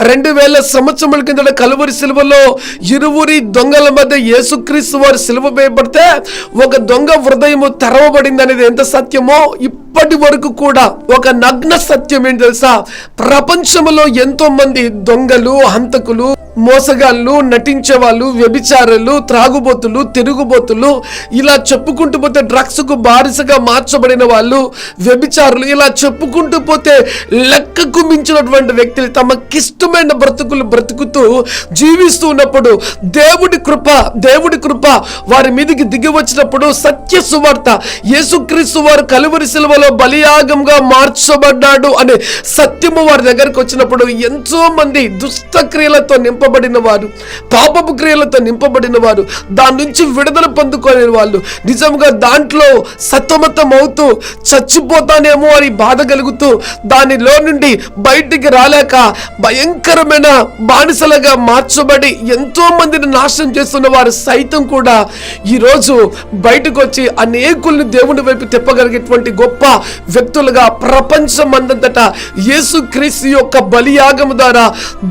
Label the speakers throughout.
Speaker 1: 2000 సంవత్సరముల కిందట కలువరి సిలువలో ఇరువురి దొంగల మధ్య యేసుక్రీస్తు వారు సిలువ వేయబడితే ఒక దొంగ హృదయము తెరవబడింది అనేది ఎంత సత్యమో ఇప్పటి వరకు కూడా ఒక నగ్న సత్యం ఏంటి తెలుసా? ప్రపంచంలో ఎంతో మంది దొంగలు, హంతకులు, మోసగాళ్ళు, నటించే వాళ్ళు, వ్యభిచారులు, త్రాగుబోతులు, తిరుగుబోతులు, ఇలా చెప్పుకుంటూ పోతే డ్రగ్స్కు బానిసగా మార్చబడిన వాళ్ళు, వ్యభిచారులు, ఇలా చెప్పుకుంటూ పోతే లెక్కకు మించినటువంటి వ్యక్తులు తమకిష్టమైన బ్రతుకులు బ్రతుకుతూ జీవిస్తూ ఉన్నప్పుడు దేవుడి కృప వారి మీదకి దిగి వచ్చినప్పుడు సత్య సువార్త, యేసుక్రీస్తు వారు కలువరి సిలువలో బలియాగంగా మార్చబడ్డాడు అనే సత్యము వారి దగ్గరకు వచ్చినప్పుడు ఎంతో మంది దుష్ట క్రియలతో నింపబడిన వారు, పాపపు క్రియలతో నింపబడిన వారు, దాని నుంచి విడుదల పొందుకునే వాళ్ళు నిజంగా దాంట్లో సతమతం అవుతూ చచ్చిపోతానేమో అని బాధ కలుగుతూ దానిలో నుండి బయటికి రాలేక భయంకరమైన బానిసలుగా మార్చబడి ఎంతో మందిని నాశనం చేస్తున్న వారు సైతం కూడా ఈరోజు బయటకు వచ్చి అనేకుల్ని దేవుని వైపు తిప్పగలిగేటువంటి గొప్ప వ్యక్తులుగా ప్రపంచమందంతటా యేసుక్రీస్తు యొక్క బలియాగము ద్వారా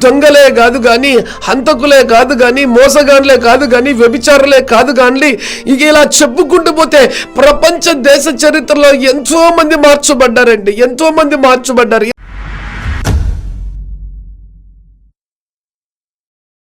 Speaker 1: దొంగలే కాదు కానీ, హంతకులే కాదు కానీ, మోసగాన్లే కాదు కానీ, వ్యభిచారులే కాదు కానీ, ఇక ఇలా చెప్పుకుంటూ పోతే ప్రపంచ దేశ చరిత్రలో ఎంతో మంది మార్చబడ్డారండి, ఎంతో మంది మార్చబడ్డారు.